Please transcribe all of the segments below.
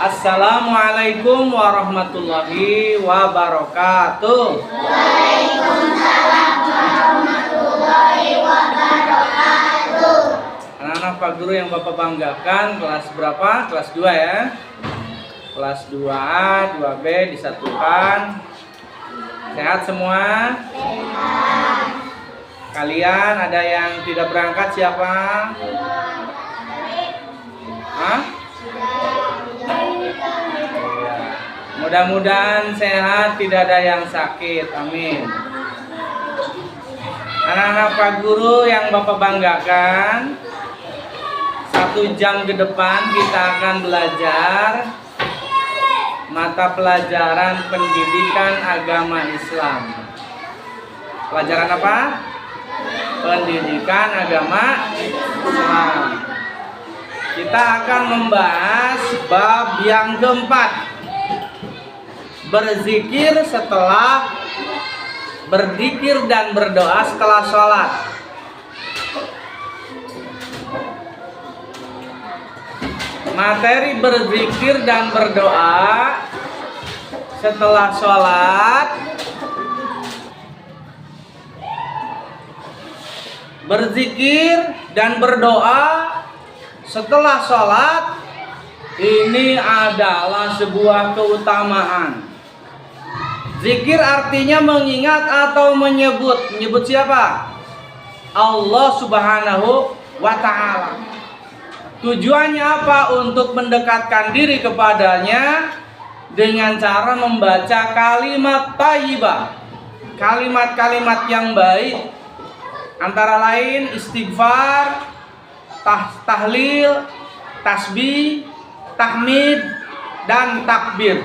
Assalamualaikum warahmatullahi wabarakatuh. Waalaikumsalam warahmatullahi wabarakatuh. Anak-anak Pak Guru yang Bapak banggakan, kelas berapa? Kelas 2 ya. Kelas 2A, 2B disatukan. Sehat semua? Sehat. Kalian ada yang tidak berangkat siapa? Hah? Mudah-mudahan sehat, tidak ada yang sakit. Amin. Anak-anak Pak Guru yang Bapak banggakan, 1 jam ke depan kita akan belajar mata pelajaran pendidikan agama Islam. Pelajaran apa? Pendidikan agama Islam. Kita akan membahas bab yang keempat, berzikir setelah berzikir dan berdoa setelah sholat. Materi berzikir dan berdoa setelah sholat. Berzikir dan berdoa setelah sholat ini adalah sebuah keutamaan. Zikir artinya mengingat atau menyebut. Menyebut siapa? Allah Subhanahu wa ta'ala. Tujuannya apa? Untuk mendekatkan diri kepadanya dengan cara membaca kalimat thayyibah, kalimat-kalimat yang baik, antara lain istighfar, tahlil, tasbih, tahmid, dan takbir.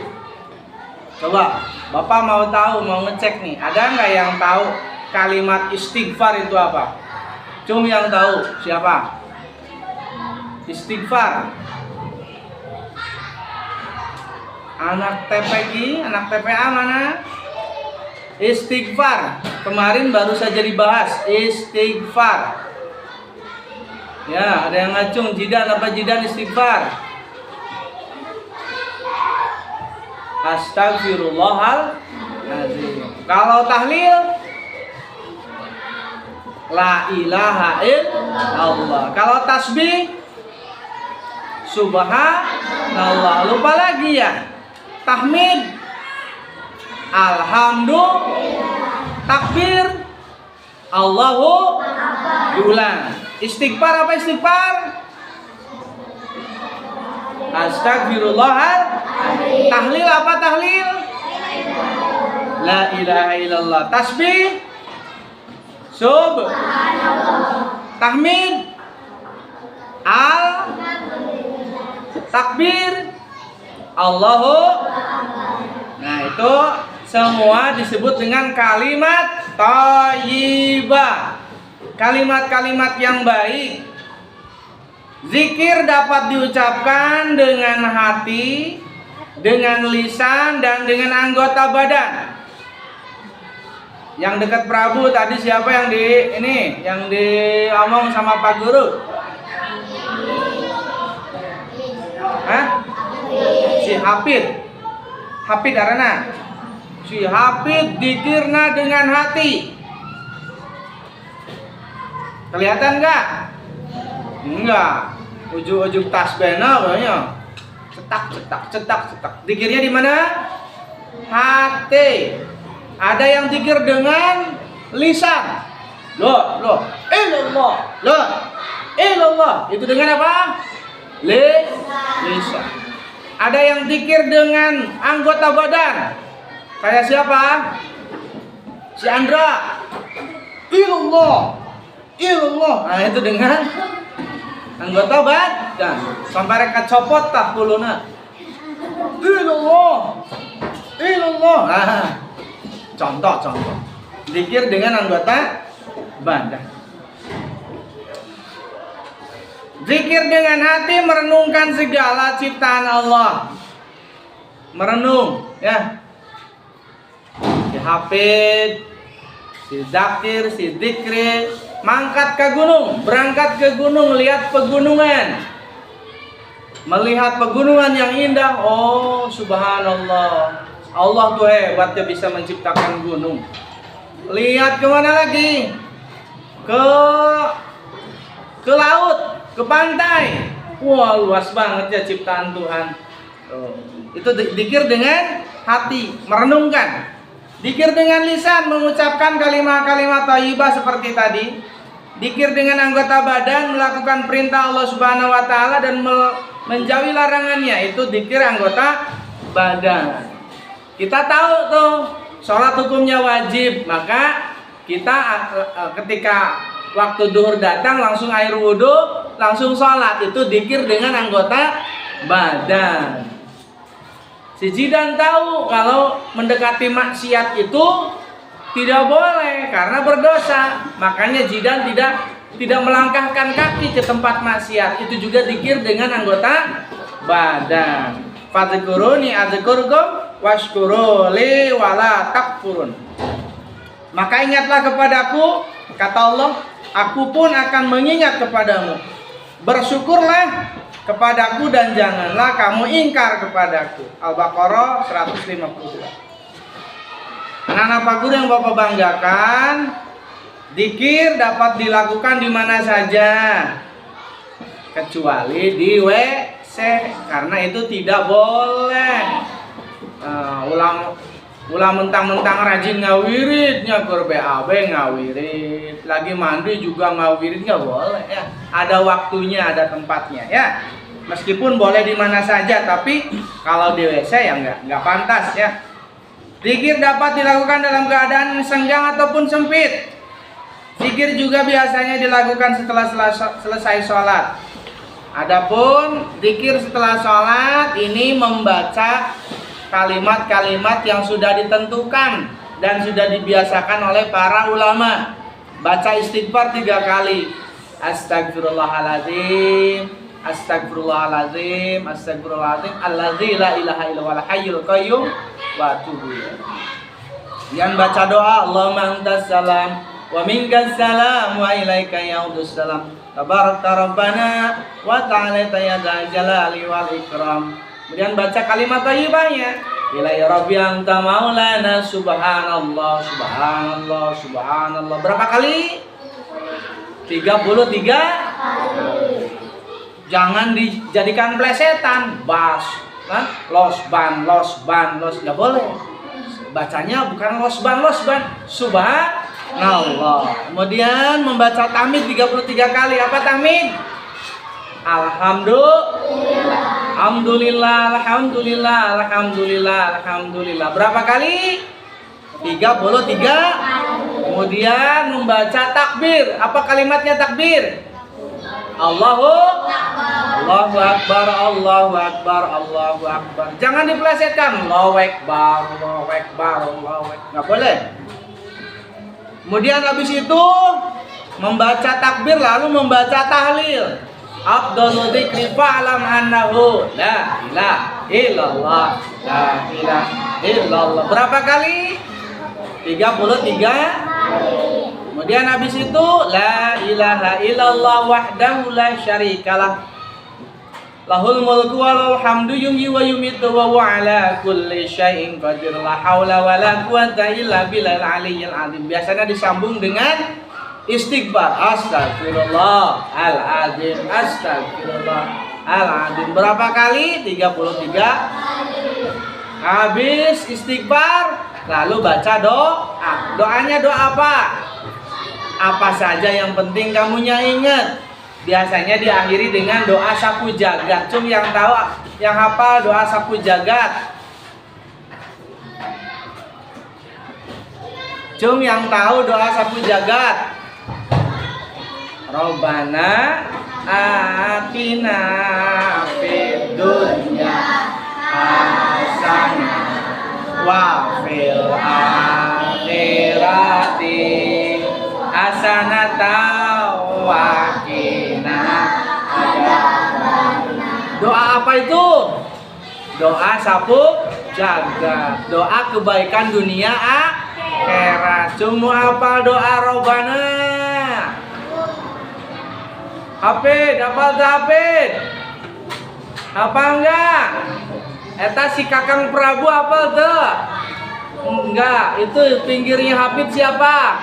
Coba Bapak mau tahu, mau ngecek nih, ada nggak yang tahu kalimat istighfar itu apa? Cuma yang tahu siapa? Istighfar. Anak TPG, anak TPA mana? Istighfar. Kemarin baru saja dibahas istighfar. Ya, ada yang ngacung, jidan apa jidan istighfar? Astagfirullahaladzim. Kalau tahlil, la ilaha illallah. Kalau tasbih, subhanallah. Lupa lagi ya. Tahmid, alhamdulillah. Takbir, Allahu diulang. Istighfar apa istighfar? Astagfirullahaladzim. Tahlil apa tahlil? La ilaha illallah. Tasbih, subhanallah. Tahmid, takbir, Allahu. Nah, itu semua disebut dengan kalimat thayyibah, kalimat-kalimat yang baik. Zikir dapat diucapkan dengan hati, dengan lisan, dan dengan anggota badan. Yang dekat Prabu tadi siapa yang diomong sama Pak Guru? Hah? Si Hafid. Hafid arana. Si Hafid zikirna dengan hati. Kelihatan enggak? Enggak. Ujuk-ujuk tasbihna banyak. Cetak. Zikirnya di mana? Hati. Ada yang zikir dengan lisan. Loh. Ilallah. Loh. Ilallah. Itu dengan apa? Lisan. Ada yang zikir dengan anggota badan. Kayak siapa? Si Andra. Ilallah. Nah, itu dengan anggota badan. Sampai reka copot tah kuluna. Ilallah. Nah, contoh. Zikir dengan anggota badan. Zikir dengan hati merenungkan segala ciptaan Allah. Merenung, ya. Si Hafid, si Zakir, si Dikri, mangkat ke gunung, berangkat ke gunung, lihat pegunungan. Melihat pegunungan yang indah, oh subhanallah, Allah tuh hebat, dia bisa menciptakan gunung. Lihat kemana lagi? Ke laut, ke pantai. Wah, luas banget ya ciptaan Tuhan. Itu dikir dengan hati, merenungkan. Dikir dengan lisan, mengucapkan kalimat-kalimat thayyibah seperti tadi. Dikir dengan anggota badan, melakukan perintah Allah Subhanahu wa taala dan menjauhi larangannya. Itu dikir anggota badan. Kita tahu tuh, sholat hukumnya wajib. Maka kita ketika waktu duhur datang langsung air wudhu, langsung sholat. Itu dikir dengan anggota badan. Si Jidan tahu kalau mendekati maksiat itu tidak boleh karena berdosa. Makanya Jidan tidak melangkahkan kaki ke tempat maksiat. Itu juga dikir dengan anggota badan. Fadhkuruni adzkurkum washkuru li wala takfurun. Maka ingatlah kepadaku, kata Allah, aku pun akan mengingat kepadamu. Bersyukurlah kepadaku dan janganlah kamu ingkar kepadaku. Al-Baqarah 152. Anak-anak Pak Guru yang Bapak banggakan, zikir dapat dilakukan di mana saja kecuali di WC, karena itu tidak boleh. Ulah mentang-mentang rajin ngawiritnya ke BAB ngawirit, lagi mandi juga ngawirit, nggak boleh ya. Ada waktunya, ada tempatnya ya. Meskipun boleh di mana saja, tapi kalau di WC ya nggak pantas ya. Zikir dapat dilakukan dalam keadaan senggang ataupun sempit. Zikir juga biasanya dilakukan setelah selesai sholat. Adapun zikir setelah sholat ini membaca kalimat-kalimat yang sudah ditentukan dan sudah dibiasakan oleh para ulama. Baca istighfar 3 kali. Astagfirullahaladzim, astagfirullahaladzim, astagfirullahaladzim, alladzi la ilaha illallahul hayyul qayyum wa atubu ilaih. Yang baca doa, Allahumma antas salam wa minkas salam wa ilaika yaudus salam. Tabarakta rabbana wa ta'ala ya dzal jalali wal ikram. Kemudian baca kalimat thayyibahnya. Ilahi rabbi anta maulana, subhanallah, subhanallah, subhanallah. Berapa kali? 33. Jangan dijadikan plesetan, bas, losban, nggak boleh. Bacanya bukan losban, subhanallah. Kemudian membaca tahmid 33 kali. Apa tahmid? Alhamdulillah, alhamdulillah, alhamdulillah, alhamdulillah. Berapa kali? 33. Kemudian membaca takbir. Apa kalimatnya takbir? Allahu Akbar, Allahu Akbar, Allahu Akbar. Jangan dipelesetkan. Allahu Akbar, Allahu Akbar, Allahu Akbar. Nggak boleh. Kemudian habis itu membaca takbir lalu membaca tahlil. Afdhalu dzikri fa'lam annahu la ilaha illallah, la ilaha illallah. Berapa kali? 33. Kemudian habis itu la ilaha illallah wahdahu la syarikalah, lahul mulku walal hamdu yuhyi wa yumiitu wa huwa ala kulli syai'in qadir, la haula wala quwata illa billahil aliyyil azim. Biasanya disambung dengan istighfar. Astagfirullahaladzim, astagfirullahaladzim. Berapa kali? 33. Habis istighfar lalu baca doa. Doanya doa apa? Apa saja yang penting kamunya ingat. Biasanya diakhiri dengan doa sapu jagat. Cum yang tahu, yang hafal doa sapu jagat. Cum yang tahu doa sapu jagat. Robbana atina fid dunya hasanah wa fil akhirati hasanatan wa qina adzabannar. Doa apa itu? Doa sapu jagat. Doa kebaikan dunia akhirat. Cuma apa doa Robbana? Hafid, hafal Hafid. Apa enggak? Eta si Kakang Prabu apa tuh? Enggak, itu pinggirnya Hafid siapa?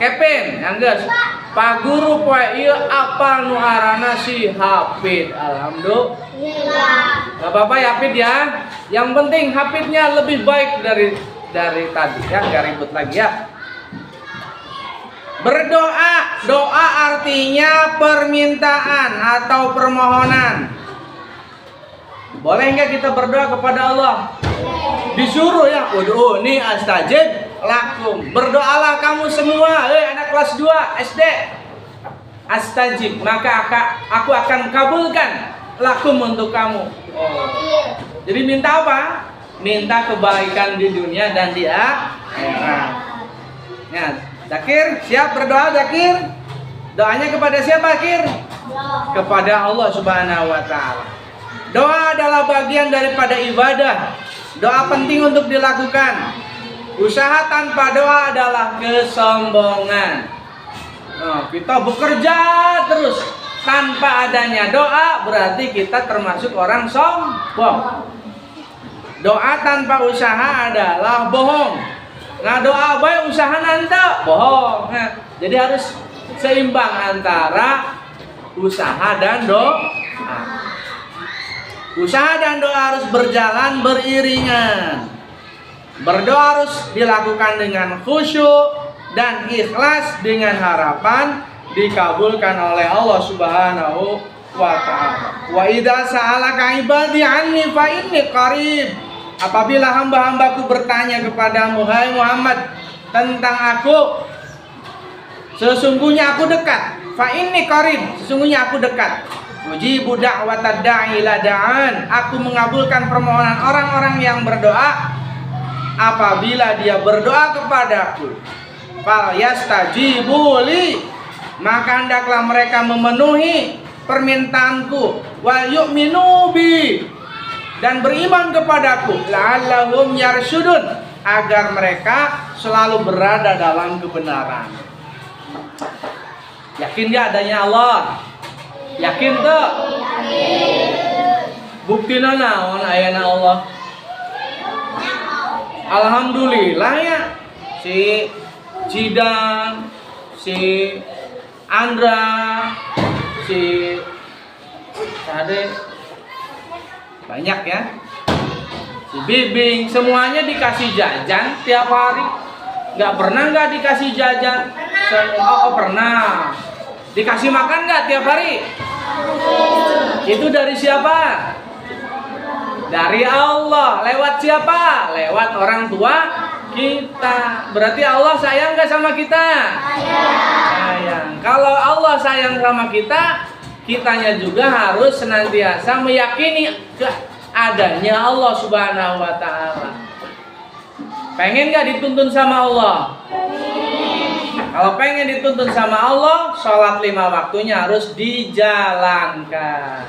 Kevin, yang guys. Pak Guru poe ieu apa nu arana si Hafid. Alhamdulillah. Enggak apa-apa ya Hafid ya. Yang penting Hafidnya lebih baik dari tadi ya, enggak ribut lagi ya. Berdoa, doa artinya permintaan atau permohonan. Boleh nggak kita berdoa kepada Allah? Disuruh ya, ud'uni astajib lakum. Berdoalah kamu semua, anak kelas 2 SD. Astajib, maka aku akan kabulkan lakum untuk kamu. Jadi minta apa? Minta kebaikan di dunia dan di akhirat. Ya, Zakir, siap berdoa Zakir? Doanya kepada siapa Zakir? Kepada Allah Subhanahu wa taala. Doa adalah bagian daripada ibadah. Doa penting untuk dilakukan. Usaha tanpa doa adalah kesombongan. Kita bekerja terus tanpa adanya doa, berarti kita termasuk orang sombong. Doa tanpa usaha adalah bohong. Nah, doa baik usaha nanti bohong. Nah, jadi harus seimbang antara usaha dan doa. Usaha dan doa harus berjalan beriringan. Berdoa harus dilakukan dengan khusyuk dan ikhlas dengan harapan dikabulkan oleh Allah Subhanahu wa taala. Wa idza sa'alaka ibadi anni fa inni qarib. Apabila hamba-hambaku bertanya kepadamu hai Muhammad tentang aku, sesungguhnya aku dekat. Fa inni qarib, sesungguhnya aku dekat. Ujibu da'watad da'i ila da'an. Aku mengabulkan permohonan orang-orang yang berdoa apabila dia berdoa kepadaku. Fal yastajibu li, maka hendaklah mereka memenuhi permintaanku. Wal yu'minu bi, dan beriman kepadaku. La'allahum yarsyudun, agar mereka selalu berada dalam kebenaran. Yakin dia adanya Allah? Yakin tuh? Buktina naon ayana Allah? Alhamdulillah ya. Si Cidang, si Andra, si Sade, banyak ya. Si Bibing, semuanya dikasih jajan tiap hari. Nggak pernah nggak dikasih jajan? Oh pernah. Dikasih makan nggak tiap hari? Itu dari siapa? Dari Allah. Lewat siapa? Lewat orang tua kita. Berarti Allah sayang nggak sama kita? Sayang. Kalau Allah sayang sama kita, kitanya juga harus senantiasa meyakini adanya Allah Subhanahu wa taala. Pengen nggak dituntun sama Allah? Kalau pengen dituntun sama Allah, sholat 5 waktunya harus dijalankan.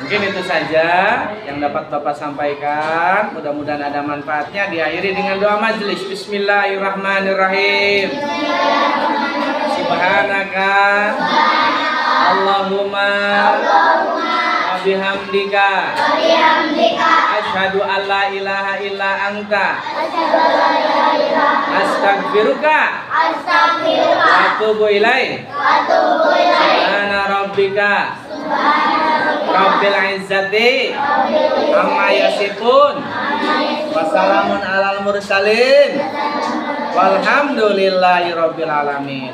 Mungkin itu saja yang dapat Bapak sampaikan. Mudah-mudahan ada manfaatnya. Diakhiri dengan doa majelis. Bismillahirrahmanirrahim. Subhanaka Allahumma bihamdika asyhadu an la ilaha illa anta astaghfiruka wa atubu ilaik. Subhana rabbika rabbil izzati amma yasifun wa salamun alal mursalin walhamdulillahi rabbil alamin.